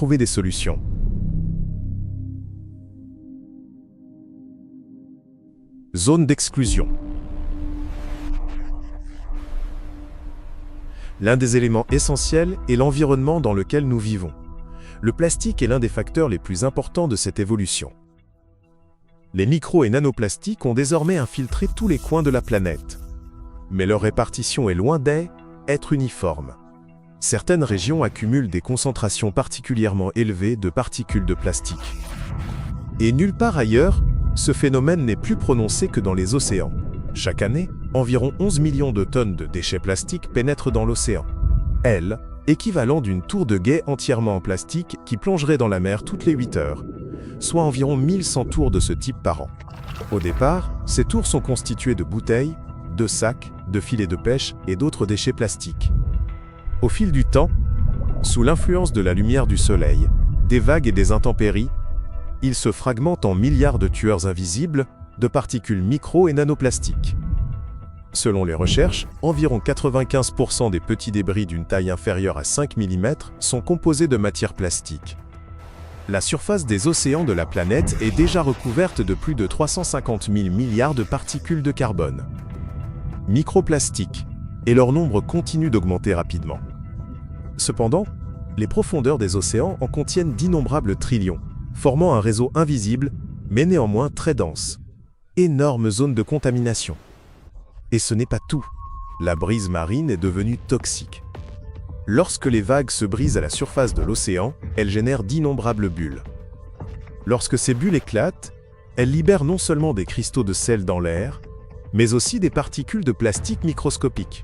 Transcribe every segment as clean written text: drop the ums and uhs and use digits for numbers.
trouver des solutions. Zone d'exclusion. L'un des éléments essentiels est l'environnement dans lequel nous vivons. Le plastique est l'un des facteurs les plus importants de cette évolution. Les micro- et nanoplastiques ont désormais infiltré tous les coins de la planète. Mais leur répartition est loin d'être uniforme. Certaines régions accumulent des concentrations particulièrement élevées de particules de plastique. Et nulle part ailleurs, ce phénomène n'est plus prononcé que dans les océans. Chaque année, environ 11 millions de tonnes de déchets plastiques pénètrent dans l'océan. Équivalent d'une tour de guet entièrement en plastique qui plongerait dans la mer toutes les 8 heures, soit environ 1100 tours de ce type par an. Au départ, ces tours sont constituées de bouteilles, de sacs, de filets de pêche et d'autres déchets plastiques. Au fil du temps, sous l'influence de la lumière du soleil, des vagues et des intempéries, ils se fragmentent en milliards de tueurs invisibles, de particules micro- et nanoplastiques. Selon les recherches, environ 95% des petits débris d'une taille inférieure à 5 mm sont composés de matière plastique. La surface des océans de la planète est déjà recouverte de plus de 350 000 milliards de particules de carbone. Microplastiques, et leur nombre continue d'augmenter rapidement. Cependant, les profondeurs des océans en contiennent d'innombrables trillions, formant un réseau invisible, mais néanmoins très dense. Énorme zone de contamination. Et ce n'est pas tout. La brise marine est devenue toxique. Lorsque les vagues se brisent à la surface de l'océan, elles génèrent d'innombrables bulles. Lorsque ces bulles éclatent, elles libèrent non seulement des cristaux de sel dans l'air, mais aussi des particules de plastique microscopiques.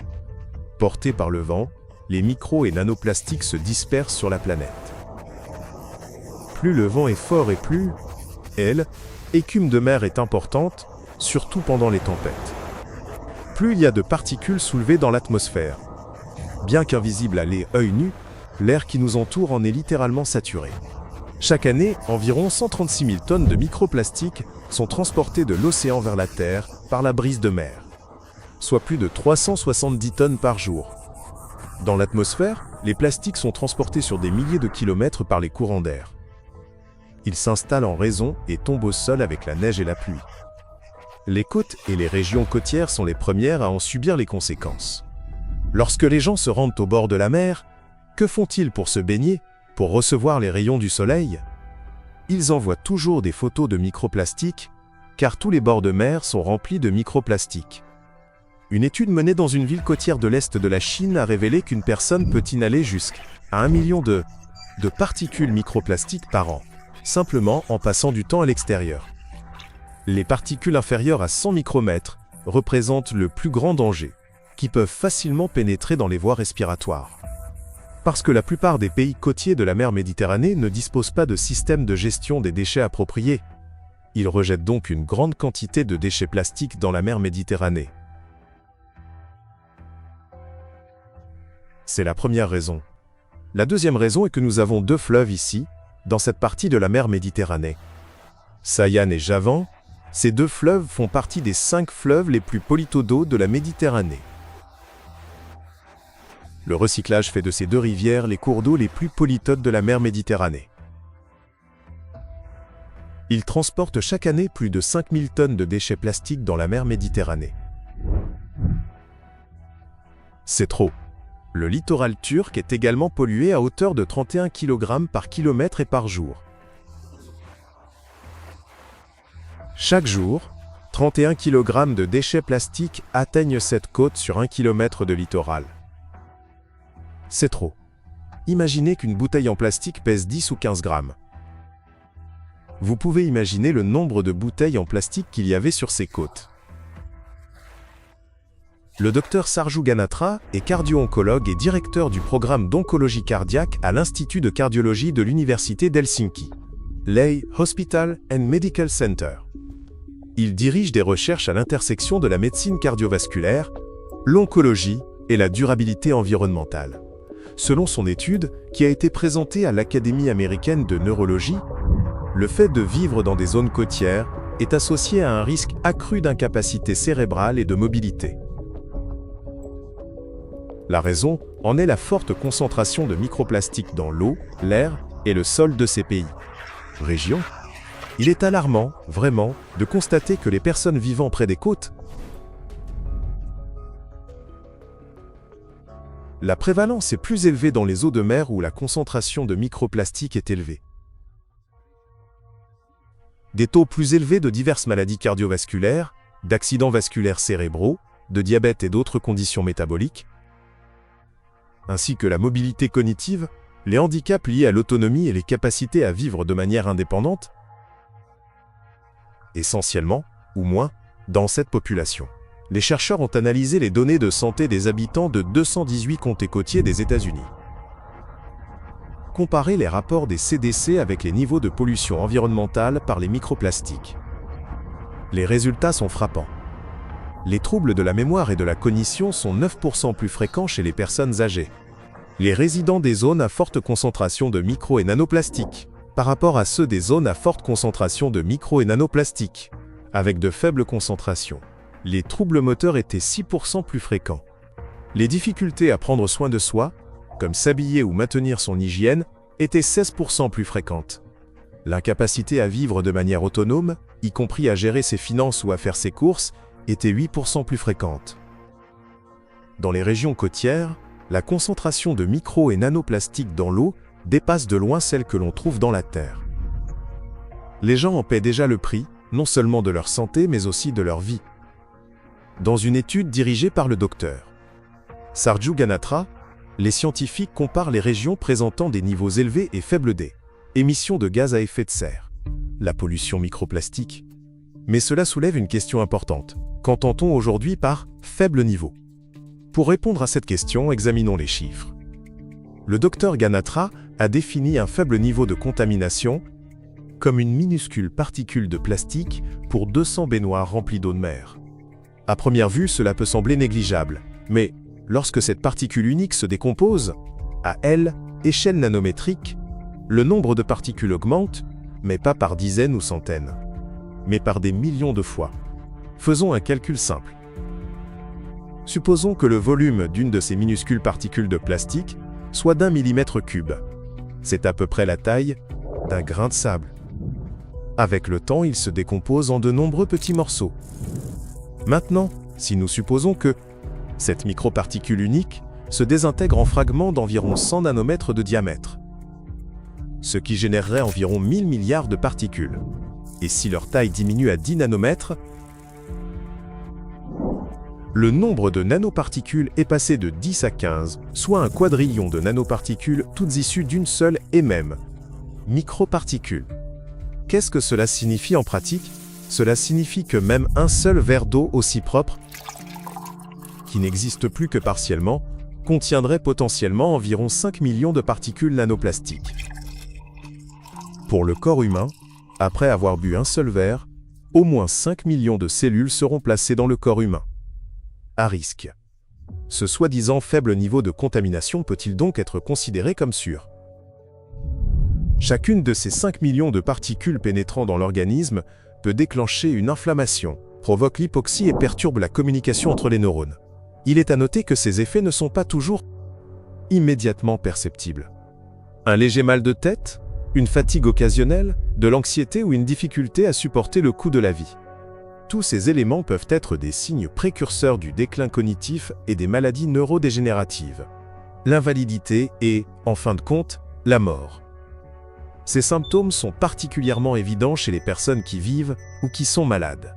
Portés par le vent, les micro- et nanoplastiques se dispersent sur la planète. Plus le vent est fort et plus, l'écume de mer est importante, surtout pendant les tempêtes. Plus il y a de particules soulevées dans l'atmosphère. Bien qu'invisible à l'œil nu, l'air qui nous entoure en est littéralement saturé. Chaque année, environ 136 000 tonnes de microplastiques sont transportées de l'océan vers la Terre par la brise de mer, soit plus de 370 tonnes par jour. Dans l'atmosphère, les plastiques sont transportés sur des milliers de kilomètres par les courants d'air. Ils s'installent en réseau et tombent au sol avec la neige et la pluie. Les côtes et les régions côtières sont les premières à en subir les conséquences. Lorsque les gens se rendent au bord de la mer, que font-ils pour se baigner, pour recevoir les rayons du soleil? Ils envoient toujours des photos de microplastiques, car tous les bords de mer sont remplis de microplastiques. Une étude menée dans une ville côtière de l'Est de la Chine a révélé qu'une personne peut inhaler jusqu'à 1 million de particules microplastiques par an, simplement en passant du temps à l'extérieur. Les particules inférieures à 100 micromètres représentent le plus grand danger, qui peuvent facilement pénétrer dans les voies respiratoires. Parce que la plupart des pays côtiers de la mer Méditerranée ne disposent pas de système de gestion des déchets appropriés. Ils rejettent donc une grande quantité de déchets plastiques dans la mer Méditerranée. C'est la première raison. La deuxième raison est que nous avons 2 fleuves ici, dans cette partie de la mer Méditerranée. Sayan et Javan, ces 2 fleuves font partie des 5 fleuves les plus polluants d'eau de la Méditerranée. Le recyclage fait de ces 2 rivières les cours d'eau les plus polluants de la mer Méditerranée. Ils transportent chaque année plus de 5000 tonnes de déchets plastiques dans la mer Méditerranée. C'est trop. Le littoral turc est également pollué à hauteur de 31 kg par kilomètre et par jour. Chaque jour, 31 kg de déchets plastiques atteignent cette côte sur 1 km de littoral. C'est trop. Imaginez qu'une bouteille en plastique pèse 10 ou 15 grammes. Vous pouvez imaginer le nombre de bouteilles en plastique qu'il y avait sur ces côtes. Le docteur Sarju Ganatra est cardio-oncologue et directeur du programme d'oncologie cardiaque à l'Institut de cardiologie de l'Université d'Helsinki, Lay Hospital and Medical Center. Il dirige des recherches à l'intersection de la médecine cardiovasculaire, l'oncologie et la durabilité environnementale. Selon son étude, qui a été présentée à l'Académie américaine de neurologie, le fait de vivre dans des zones côtières est associé à un risque accru d'incapacité cérébrale et de mobilité. La raison en est la forte concentration de microplastiques dans l'eau, l'air et le sol de ces pays. Région. Il est alarmant, vraiment, de constater que les personnes vivant près des côtes, la prévalence est plus élevée dans les eaux de mer où la concentration de microplastiques est élevée. Des taux plus élevés de diverses maladies cardiovasculaires, d'accidents vasculaires cérébraux, de diabète et d'autres conditions métaboliques, ainsi que la mobilité cognitive, les handicaps liés à l'autonomie et les capacités à vivre de manière indépendante, essentiellement, ou moins, dans cette population. Les chercheurs ont analysé les données de santé des habitants de 218 comtés côtiers des États-Unis. Comparé les rapports des CDC avec les niveaux de pollution environnementale par les microplastiques. Les résultats sont frappants. Les troubles de la mémoire et de la cognition sont 9% plus fréquents chez les personnes âgées. Les résidents des zones à forte concentration de micro- et nanoplastiques, par rapport à ceux des zones à forte concentration de micro- et nanoplastiques, avec de faibles concentrations. Les troubles moteurs étaient 6% plus fréquents. Les difficultés à prendre soin de soi, comme s'habiller ou maintenir son hygiène, étaient 16% plus fréquentes. L'incapacité à vivre de manière autonome, y compris à gérer ses finances ou à faire ses courses, était 8% plus fréquente. Dans les régions côtières, la concentration de micro- et nanoplastiques dans l'eau dépasse de loin celle que l'on trouve dans la terre. Les gens en paient déjà le prix, non seulement de leur santé mais aussi de leur vie. Dans une étude dirigée par le Dr Sarju Ganatra, les scientifiques comparent les régions présentant des niveaux élevés et faibles des émissions de gaz à effet de serre, la pollution microplastique. Mais cela soulève une question importante. Qu'entend-on aujourd'hui par faible niveau? Pour répondre à cette question, examinons les chiffres. Le Dr Ganatra a défini un faible niveau de contamination comme une minuscule particule de plastique pour 200 baignoires remplies d'eau de mer. À première vue, cela peut sembler négligeable, mais lorsque cette particule unique se décompose, à échelle nanométrique, le nombre de particules augmente, mais pas par dizaines ou centaines, mais par des millions de fois. Faisons un calcul simple. Supposons que le volume d'une de ces minuscules particules de plastique soit d'1 millimètre cube. C'est à peu près la taille d'un grain de sable. Avec le temps, il se décompose en de nombreux petits morceaux. Maintenant, si nous supposons que cette microparticule unique se désintègre en fragments d'environ 100 nanomètres de diamètre, ce qui générerait environ 1000 milliards de particules. Et si leur taille diminue à 10 nanomètres, le nombre de nanoparticules est passé de 10 à 15, soit un quadrillion de nanoparticules toutes issues d'une seule et même microparticule. Qu'est-ce que cela signifie en pratique? Cela signifie que même un seul verre d'eau aussi propre, qui n'existe plus que partiellement, contiendrait potentiellement environ 5 millions de particules nanoplastiques. Pour le corps humain, après avoir bu un seul verre, au moins 5 millions de cellules seront placées dans le corps humain. À risque. Ce soi-disant faible niveau de contamination peut-il donc être considéré comme sûr? Chacune de ces 5 millions de particules pénétrant dans l'organisme peut déclencher une inflammation, provoque l'hypoxie et perturbe la communication entre les neurones. Il est à noter que ces effets ne sont pas toujours immédiatement perceptibles. Un léger mal de tête, une fatigue occasionnelle, de l'anxiété ou une difficulté à supporter le coût de la vie. Tous ces éléments peuvent être des signes précurseurs du déclin cognitif et des maladies neurodégénératives. L'invalidité et, en fin de compte, la mort. Ces symptômes sont particulièrement évidents chez les personnes qui vivent ou qui sont malades,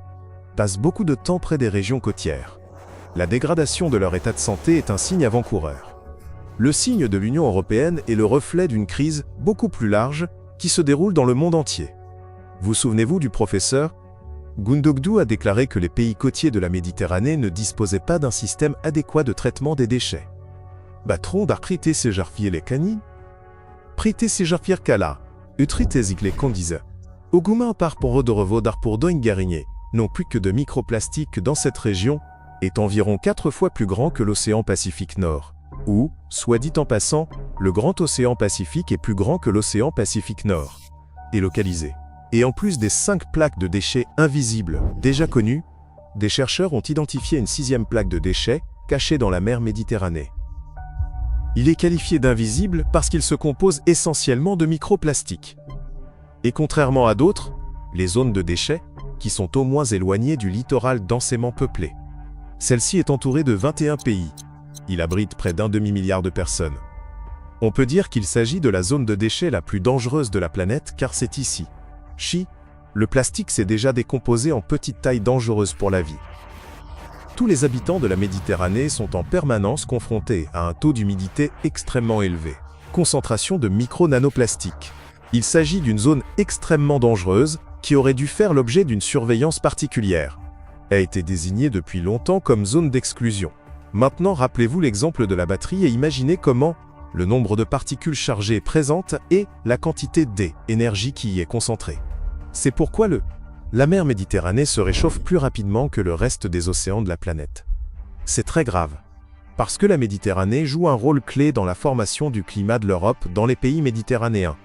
passent beaucoup de temps près des régions côtières. La dégradation de leur état de santé est un signe avant-coureur. Le signe de l'Union européenne est le reflet d'une crise beaucoup plus large qui se déroule dans le monde entier. Vous souvenez-vous du professeur Gundogdu a déclaré que les pays côtiers de la Méditerranée ne disposaient pas d'un système adéquat de traitement des déchets. Batron d'arprité sejarfier les canis? Prité sejarfier kala, utritezik les condise. Oguma par pour Rodorovo dar pour Doingarigné, non plus que de microplastiques dans cette région, est environ 4 fois plus grand que l'océan Pacifique Nord. Ou, soit dit en passant, le grand océan Pacifique est plus grand que l'océan Pacifique Nord. Et localisé. Et en plus des 5 plaques de déchets invisibles déjà connues, des chercheurs ont identifié une 6e plaque de déchets cachée dans la mer Méditerranée. Il est qualifié d'invisible parce qu'il se compose essentiellement de microplastiques. Et contrairement à d'autres, les zones de déchets, qui sont au moins éloignées du littoral densément peuplé. Celle-ci est entourée de 21 pays. Il abrite près d'1 demi-milliard de personnes. On peut dire qu'il s'agit de la zone de déchets la plus dangereuse de la planète car c'est ici. Le plastique s'est déjà décomposé en petites tailles dangereuses pour la vie. Tous les habitants de la Méditerranée sont en permanence confrontés à un taux d'humidité extrêmement élevé. Concentration de micro-nanoplastiques. Il s'agit d'une zone extrêmement dangereuse qui aurait dû faire l'objet d'une surveillance particulière. Elle a été désignée depuis longtemps comme zone d'exclusion. Maintenant, rappelez-vous l'exemple de la batterie et imaginez comment le nombre de particules chargées est présente et la quantité d'énergie qui y est concentrée. C'est pourquoi la mer Méditerranée se réchauffe plus rapidement que le reste des océans de la planète. C'est très grave, parce que la Méditerranée joue un rôle clé dans la formation du climat de l'Europe dans les pays méditerranéens.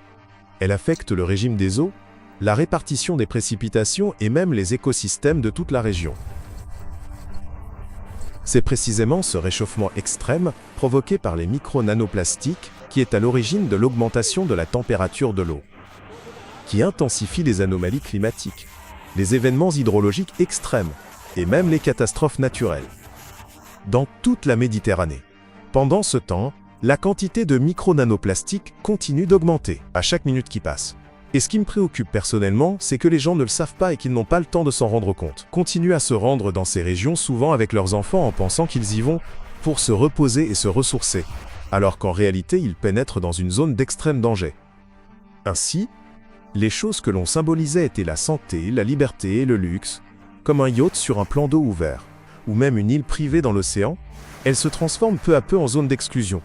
Elle affecte le régime des eaux, la répartition des précipitations et même les écosystèmes de toute la région. C'est précisément ce réchauffement extrême, provoqué par les micro-nanoplastiques, qui est à l'origine de l'augmentation de la température de l'eau, qui intensifie les anomalies climatiques, les événements hydrologiques extrêmes et même les catastrophes naturelles. Dans toute la Méditerranée. Pendant ce temps, la quantité de micro-nanoplastiques continue d'augmenter à chaque minute qui passe. Et ce qui me préoccupe personnellement, c'est que les gens ne le savent pas et qu'ils n'ont pas le temps de s'en rendre compte. Continuent à se rendre dans ces régions souvent avec leurs enfants en pensant qu'ils y vont pour se reposer et se ressourcer, alors qu'en réalité ils pénètrent dans une zone d'extrême danger. Ainsi, les choses que l'on symbolisait étaient la santé, la liberté et le luxe, comme un yacht sur un plan d'eau ouvert, ou même une île privée dans l'océan, elles se transforment peu à peu en zone d'exclusion.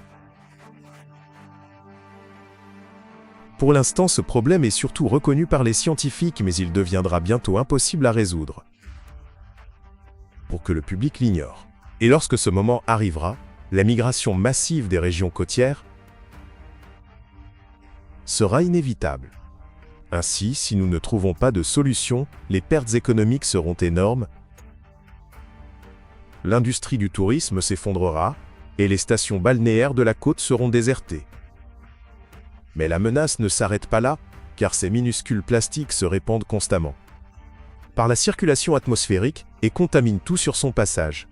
Pour l'instant, ce problème est surtout reconnu par les scientifiques, mais il deviendra bientôt impossible à résoudre, pour que le public l'ignore. Et lorsque ce moment arrivera, la migration massive des régions côtières sera inévitable. Ainsi, si nous ne trouvons pas de solution, les pertes économiques seront énormes, l'industrie du tourisme s'effondrera, et les stations balnéaires de la côte seront désertées. Mais la menace ne s'arrête pas là, car ces minuscules plastiques se répandent constamment par la circulation atmosphérique et contaminent tout sur son passage.